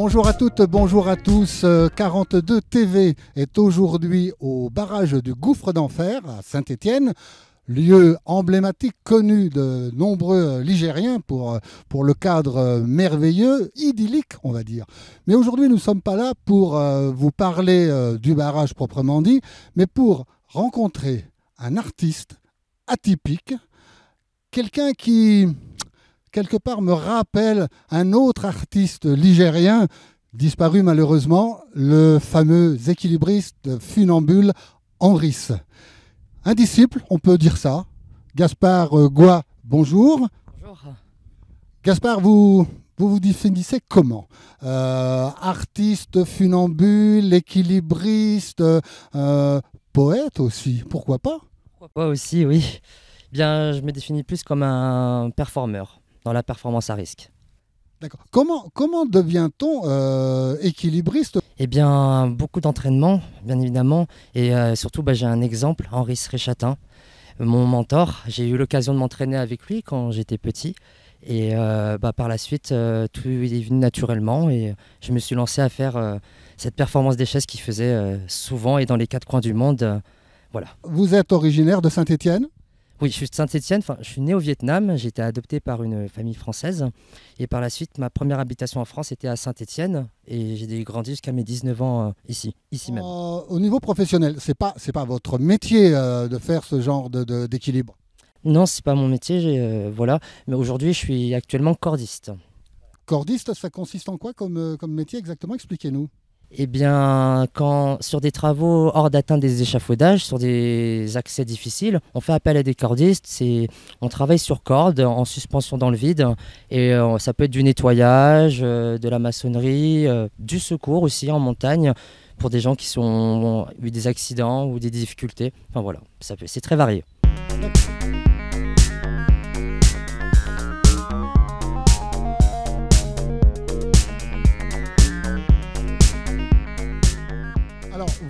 Bonjour à toutes, bonjour à tous. 42 TV est aujourd'hui au barrage du Gouffre d'Enfer à Saint-Étienne, lieu emblématique connu de nombreux Ligériens pour le cadre merveilleux, idyllique on va dire. Mais aujourd'hui nous ne sommes pas là pour vous parler du barrage proprement dit, mais pour rencontrer un artiste atypique, quelqu'un qui quelque part me rappelle un autre artiste ligérien disparu malheureusement, le fameux équilibriste funambule Henris. Un disciple, on peut dire ça. Gaspard Goua, bonjour. Bonjour. Gaspard, vous définissez comment artiste, funambule, équilibriste, poète aussi, pourquoi pas? Pourquoi pas aussi, oui. Bien, je me définis plus comme un performeur dans la performance à risque. D'accord. Comment devient-on équilibriste? Eh bien, beaucoup d'entraînement, bien évidemment. Et surtout, j'ai un exemple, Henri Sréchatin, mon mentor. J'ai eu l'occasion de m'entraîner avec lui quand j'étais petit. Et par la suite, tout est venu naturellement. Et je me suis lancé à faire cette performance des chaises qu'il faisait souvent et dans les quatre coins du monde. Voilà. Vous êtes originaire de Saint-Étienne? Oui, je suis de Saint-Étienne, je suis né au Vietnam, j'ai été adopté par une famille française et par la suite ma première habitation en France était à Saint-Étienne et j'ai grandi jusqu'à mes 19 ans ici même. Au niveau professionnel, c'est pas votre métier de faire ce genre d'équilibre? Non, c'est pas mon métier, voilà, mais aujourd'hui je suis actuellement cordiste. Cordiste, ça consiste en quoi comme métier exactement? Expliquez-nous. Eh bien, quand sur des travaux hors d'atteinte des échafaudages, sur des accès difficiles, on fait appel à des cordistes. On travaille sur corde, en suspension dans le vide. Et ça peut être du nettoyage, de la maçonnerie, du secours aussi en montagne, pour des gens qui ont eu des accidents ou des difficultés. Enfin voilà, c'est très varié.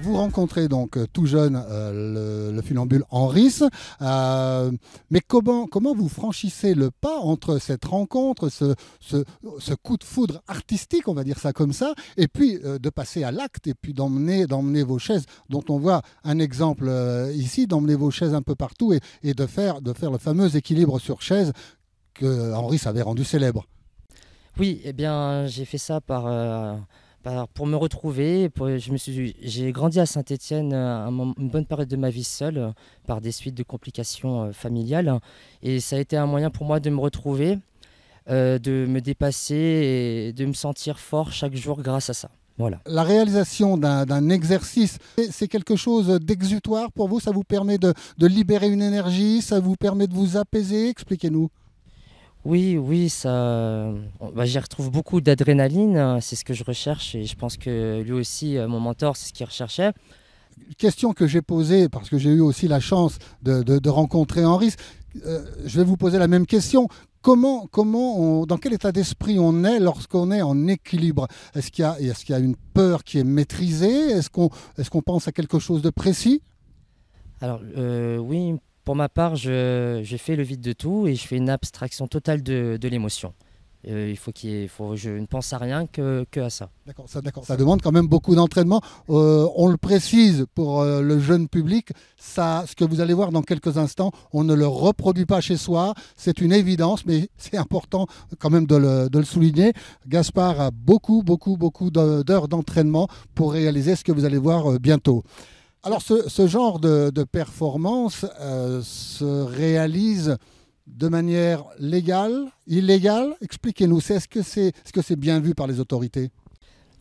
Vous rencontrez donc tout jeune le funambule Henris, mais comment vous franchissez le pas entre cette rencontre, ce coup de foudre artistique, on va dire ça comme ça, et puis de passer à l'acte et puis d'emmener vos chaises, dont on voit un exemple ici, d'emmener vos chaises un peu partout et de faire le fameux équilibre sur chaise que Henris avait rendu célèbre. Oui, eh bien j'ai fait ça pour me retrouver. J'ai grandi à Saint-Étienne une bonne période de ma vie seule par des suites de complications familiales. Et ça a été un moyen pour moi de me retrouver, de me dépasser et de me sentir fort chaque jour grâce à ça. Voilà. La réalisation d'un exercice, c'est quelque chose d'exutoire pour vous? Ça vous permet de libérer une énergie? Ça vous permet de vous apaiser? Expliquez-nous. Oui, j'y retrouve beaucoup d'adrénaline, c'est ce que je recherche et je pense que lui aussi, mon mentor, c'est ce qu'il recherchait. Question que j'ai posée parce que j'ai eu aussi la chance de rencontrer Henris. Je vais vous poser la même question. Dans quel état d'esprit on est lorsqu'on est en équilibre? Est-ce qu'il y a une peur qui est maîtrisée? Est-ce qu'on pense à quelque chose de précis? Alors oui. Pour ma part, je fais le vide de tout et je fais une abstraction totale de l'émotion. Je ne pense à rien que à ça. D'accord. Ça demande quand même beaucoup d'entraînement. On le précise pour le jeune public, ce que vous allez voir dans quelques instants, on ne le reproduit pas chez soi. C'est une évidence, mais c'est important quand même de le souligner. Gaspard a beaucoup d'heures d'entraînement pour réaliser ce que vous allez voir bientôt. Alors ce genre de performance se réalise de manière légale, illégale? Expliquez-nous, est-ce que c'est bien vu par les autorités?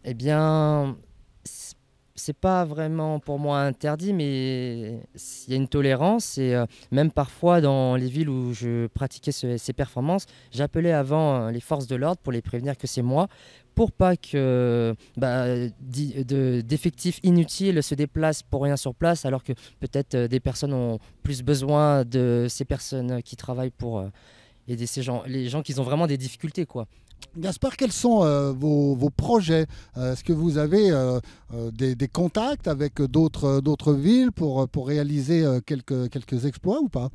Eh bien, c'est pas vraiment pour moi interdit, mais il y a une tolérance et même parfois dans les villes où je pratiquais ces performances, j'appelais avant les forces de l'ordre pour les prévenir que c'est moi, pour pas que d'effectifs inutiles se déplacent pour rien sur place, alors que peut-être des personnes ont plus besoin de ces personnes qui travaillent pour aider les gens qui ont vraiment des difficultés, quoi. Gaspard, quels sont vos projets? Est-ce que vous avez des contacts avec d'autres villes pour réaliser quelques exploits ou pas?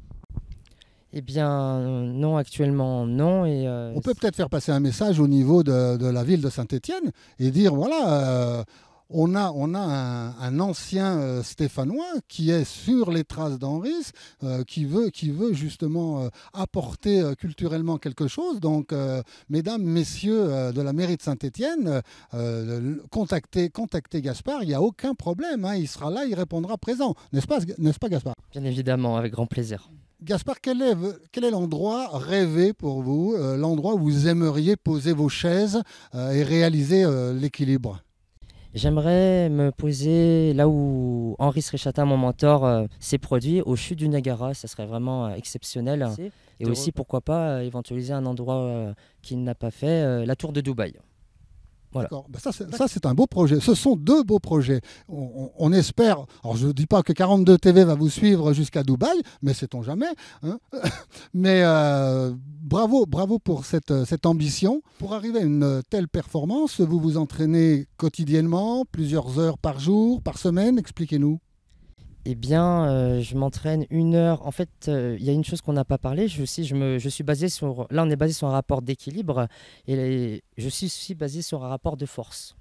Eh bien, non, actuellement, non. Et, On peut peut-être faire passer un message au niveau de la ville de Saint-Étienne et dire, voilà, on a un ancien Stéphanois qui est sur les traces d'Henris, qui veut justement apporter culturellement quelque chose. Donc, mesdames, messieurs de la mairie de Saint-Étienne, contactez Gaspard, il n'y a aucun problème, hein, il sera là, il répondra présent. N'est-ce pas Gaspard? bien évidemment, avec grand plaisir. Gaspard, quel est l'endroit rêvé pour vous, l'endroit où vous aimeriez poser vos chaises et réaliser l'équilibre? J'aimerais me poser là où Henri Sréchata, mon mentor, s'est produit, au chute du Niagara. Ça serait vraiment exceptionnel. Et aussi, pourquoi pas, éventualiser un endroit qu'il n'a pas fait, la tour de Dubaï. Voilà. D'accord. Ben ça, c'est un beau projet. Ce sont deux beaux projets. On espère, alors je ne dis pas que 42 TV va vous suivre jusqu'à Dubaï, mais sait-on jamais, hein. Mais bravo pour cette ambition. Pour arriver à une telle performance, vous vous entraînez quotidiennement, plusieurs heures par jour, par semaine. Expliquez-nous. Eh bien, je m'entraîne 1 heure. En fait, il y a une chose qu'on n'a pas parlé. Je suis basé sur. Là, on est basé sur un rapport d'équilibre. Et je suis aussi basé sur un rapport de force,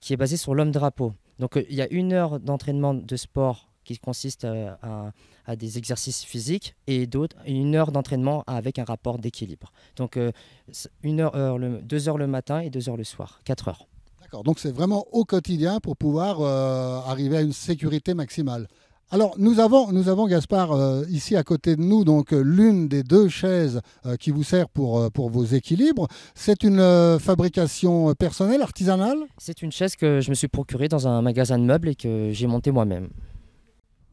qui est basé sur l'homme drapeau. Donc, il y a 1 heure d'entraînement de sport qui consiste à des exercices physiques et d'autres, 1 heure d'entraînement avec un rapport d'équilibre. Donc, 1 heure, 2 heures le matin et 2 heures le soir, 4 heures. D'accord, donc c'est vraiment au quotidien pour pouvoir arriver à une sécurité maximale. Alors nous avons Gaspard ici à côté de nous, donc l'une des deux chaises qui vous sert pour vos équilibres. C'est une fabrication personnelle, artisanale? C'est une chaise que je me suis procurée dans un magasin de meubles et que j'ai montée moi-même.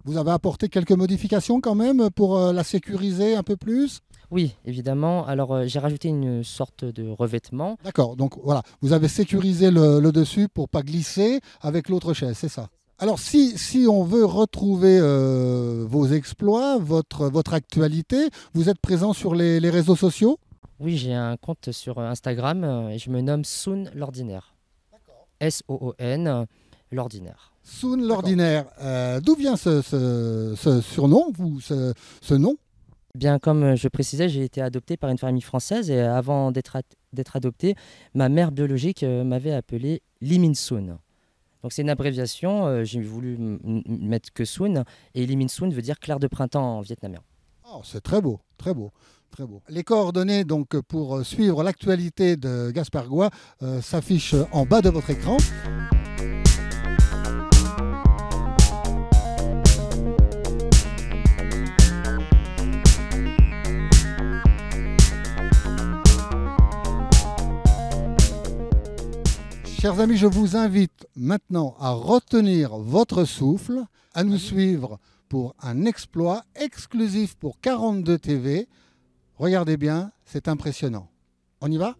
Vous avez apporté quelques modifications quand même pour la sécuriser un peu plus? Oui, évidemment. Alors, j'ai rajouté une sorte de revêtement. D'accord, donc voilà, vous avez sécurisé le dessus pour pas glisser avec l'autre chaise, c'est ça. Alors si on veut retrouver vos exploits, votre actualité, vous êtes présent sur les réseaux sociaux? Oui, j'ai un compte sur Instagram et je me nomme Soon l'Ordinaire. S-O-O-N, l'Ordinaire. Soon l'Ordinaire. D'où vient ce surnom, ce nom? Bien, comme je précisais, j'ai été adopté par une famille française et avant d'être adopté, ma mère biologique m'avait appelé Lee Min Soon. Donc c'est une abréviation, j'ai voulu mettre que Soon et Lee Min Soon veut dire clair de printemps en vietnamien. Oh, c'est très beau, très beau. Très beau. Les coordonnées donc pour suivre l'actualité de Gaspard Goy s'affichent en bas de votre écran. Chers amis, je vous invite maintenant à retenir votre souffle, à nous suivre pour un exploit exclusif pour 42 TV. Regardez bien, c'est impressionnant. On y va ?